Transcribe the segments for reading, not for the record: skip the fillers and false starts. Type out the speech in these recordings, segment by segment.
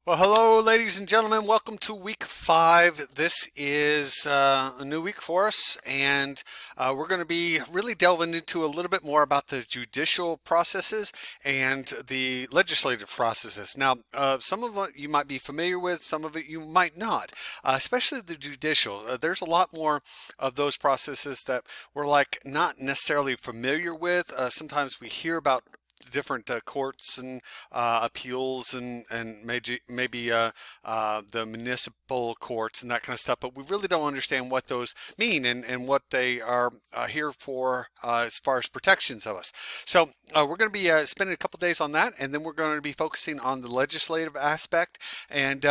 Well, hello, ladies and gentlemen. Welcome to week 5. This is a new week for us, and we're going to be really delving into a little bit more about the judicial processes and the legislative processes. Now, some of it you might be familiar with, some of it you might not, especially the judicial. There's a lot more of those processes that we're like not necessarily familiar with. Sometimes we hear about different courts and appeals and maybe the municipal courts and that kind of stuff, but we really don't understand what those mean and what they are here for as far as protections of us. So we're going to be spending a couple days on that, and then we're going to be focusing on the legislative aspect. And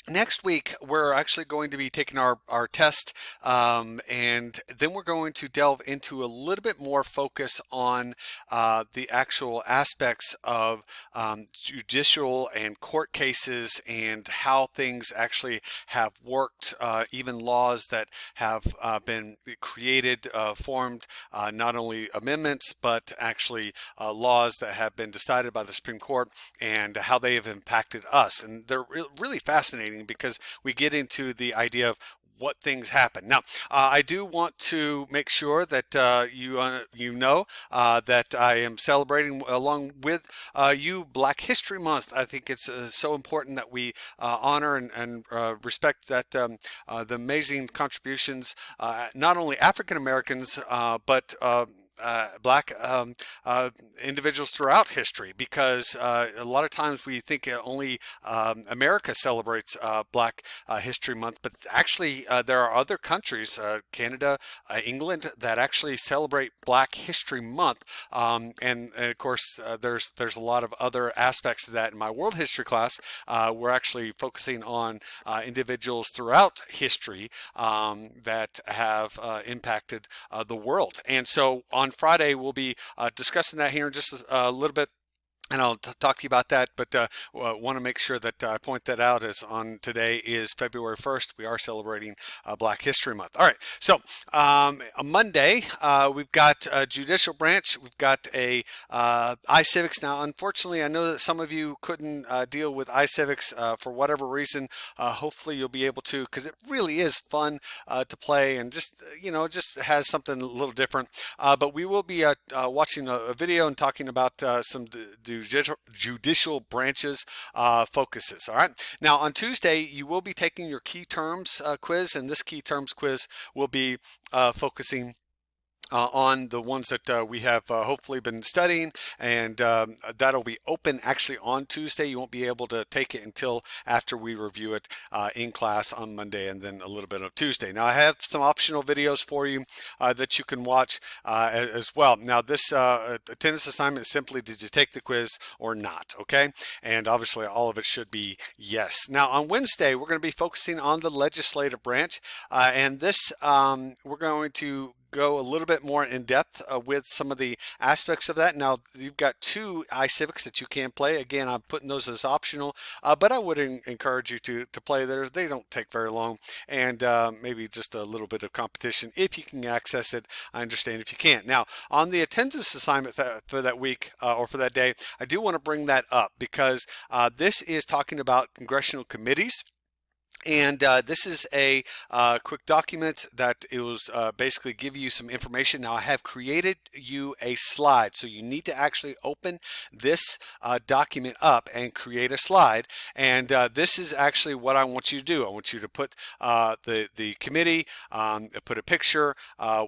next week, we're actually going to be taking our test, and then we're going to delve into a little bit more focus on the actual aspects of judicial and court cases and how things actually have worked, even laws that have been created, formed, not only amendments, but actually laws that have been decided by the Supreme Court and how they have impacted us. And they're really fascinating because we get into the idea of what things happen. Now, I do want to make sure that you know that I am celebrating along with you Black History Month. I think it's so important that we honor and respect that the amazing contributions, not only African Americans, but black individuals throughout history, because a lot of times we think only America celebrates Black History Month, but actually there are other countries, Canada, England, that actually celebrate Black History Month. And of course, there's a lot of other aspects of that. In my world history class, we're actually focusing on individuals throughout history that have impacted the world. And so on Friday, we'll be discussing that here in just a little bit, and I'll talk to you about that, but want to make sure that I point that out, as on today is February 1st. We are celebrating Black History Month. All right, so on Monday, we've got a judicial branch. We've got a iCivics. Now, unfortunately, I know that some of you couldn't deal with iCivics for whatever reason. Hopefully, you'll be able to, because it really is fun to play, and just, just has something a little different. But we will be watching a video and talking about some judicial branches focuses. All right. Now on Tuesday, you will be taking your key terms quiz, and this key terms quiz will be focusing on the ones that we have hopefully been studying, and that'll be open actually on Tuesday. You won't be able to take it until after we review it in class on Monday, and then a little bit of Tuesday. Now I have some optional videos for you that you can watch as well. Now this attendance assignment is simply, did you take the quiz or not? Okay, and obviously all of it should be yes. Now on Wednesday, we're going to be focusing on the legislative branch, and this we're going to go a little bit more in depth with some of the aspects of that. Now, you've got 2 iCivics that you can play. Again, I'm putting those as optional, but I would encourage you to play there. They don't take very long, and maybe just a little bit of competition if you can access it. I understand if you can't. Now, on the attendance assignment for that week or for that day, I do want to bring that up because this is talking about congressional committees. And this is a quick document that it was basically give you some information. Now I have created you a slide, so you need to actually open this document up and create a slide. And this is actually what I want you to do. I want you to put the committee, put a picture,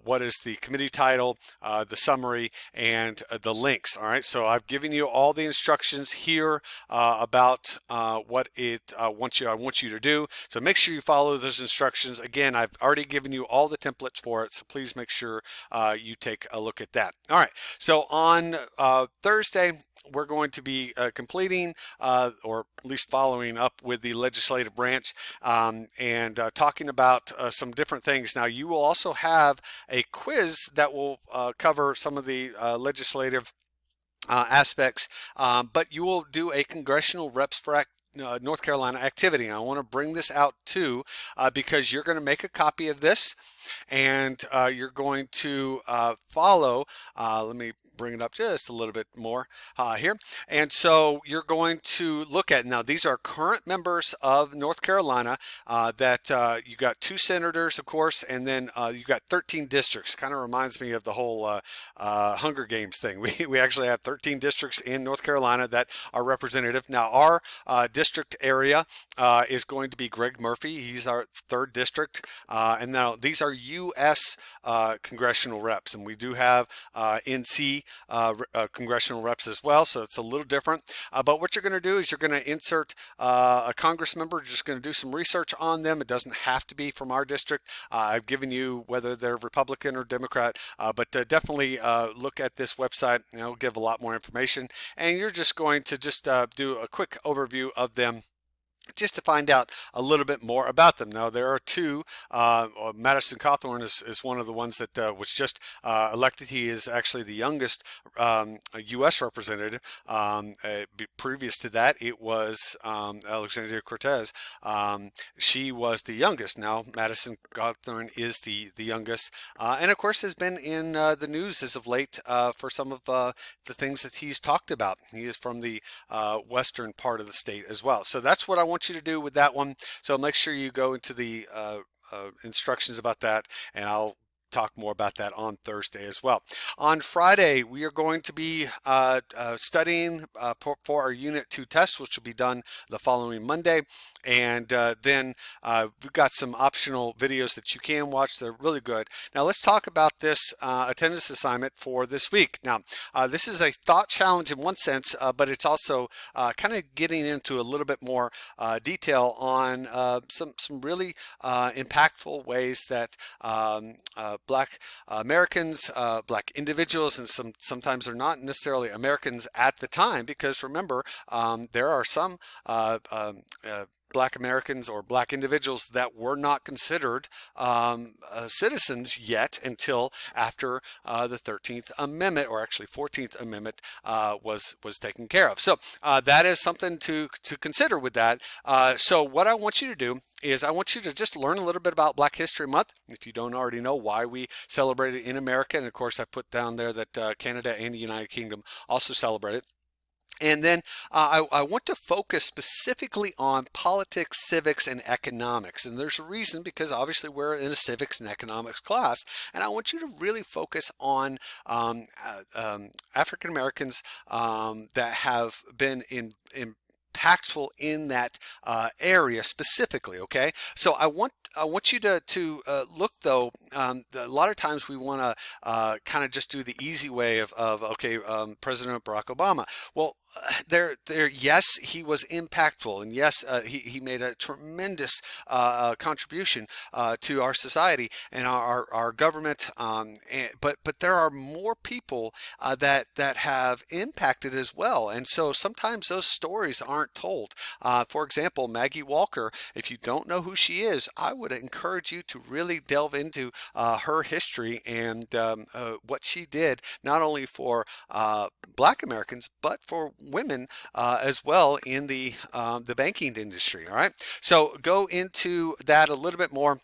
what is the committee title, the summary, and the links. All right, so I've given you all the instructions here about what I want you to do. So make sure you follow those instructions. Again, I've already given you all the templates for it, so please make sure you take a look at that. All right, so on Thursday, we're going to be completing or at least following up with the legislative branch and talking about some different things. Now, you will also have a quiz that will cover some of the legislative aspects, but you will do a congressional reps for North Carolina activity. And I want to bring this out too because you're going to make a copy of this, and you're going to follow. Let me bring it up just a little bit more here. And so you're going to look at, now these are current members of North Carolina that you got 2 senators, of course, and then you got 13 districts. Kind of reminds me of the whole Hunger Games thing. We actually have 13 districts in North Carolina that are representative. Now our district area is going to be Greg Murphy. He's our 3rd district. And now these are U.S. Congressional reps, and we do have NC congressional reps as well, so it's a little different. But what you're going to do is you're going to insert a Congress member. You're just going to do some research on them. It doesn't have to be from our district. I've given you whether they're Republican or Democrat, but definitely look at this website, and it'll give a lot more information. And you're just going to just do a quick overview of them, just to find out a little bit more about them. Now, there are 2. Madison Cawthorn is one of the ones that was just elected. He is actually the youngest U.S. representative. Previous to that, it was Alexandria Cortez. She was the youngest. Now, Madison Cawthorn is the youngest. And, of course, has been in the news as of late for some of the things that he's talked about. He is from the western part of the state as well. So that's what I want you to do with that one. So make sure you go into the instructions about that, and I'll talk more about that on Thursday as well. On Friday, we are going to be studying for our Unit 2 test, which will be done the following Monday. And then we've got some optional videos that you can watch. They're really good. Now let's talk about this attendance assignment for this week. Now this is a thought challenge in one sense, but it's also kind of getting into a little bit more detail on some really impactful ways that Black Americans, Black individuals, and sometimes they're not necessarily Americans at the time, because remember, there are some Black Americans or Black individuals that were not considered citizens yet until after the 13th Amendment, or actually 14th Amendment, was taken care of. So that is something to consider with that. So what I want you to do is I want you to just learn a little bit about Black History Month, if you don't already know why we celebrate it in America. And of course, I put down there that Canada and the United Kingdom also celebrate it. And then I want to focus specifically on politics, civics, and economics. And there's a reason, because obviously we're in a civics and economics class. And I want you to really focus on African Americans that have been impactful in that area specifically. Okay, so I want you to look, though. A lot of times we want to kind of just do the easy way of okay, President Barack Obama. Well, yes, he was impactful, and yes, he made a tremendous contribution to our society and our government. But there are more people that have impacted as well, and so sometimes those stories aren't told. For example, Maggie Walker. If you don't know who she is, I would encourage you to really delve into her history and what she did, not only for Black Americans but for women as well in the banking industry. All right, so go into that a little bit more.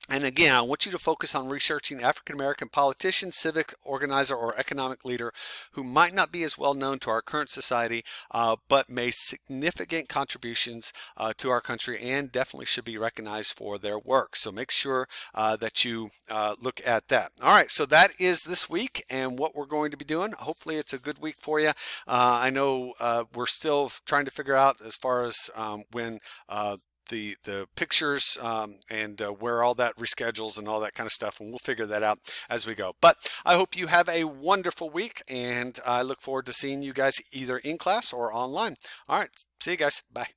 And again, I want you to focus on researching African American politician, civic organizer, or economic leader who might not be as well known to our current society, but made significant contributions to our country and definitely should be recognized for their work. So make sure that you look at that. All right, so that is this week and what we're going to be doing. Hopefully it's a good week for you. I know we're still trying to figure out as far as when the pictures and where all that reschedules and all that kind of stuff, and we'll figure that out as we go. But I hope you have a wonderful week, and I look forward to seeing you guys either in class or online. All right, see you guys. Bye.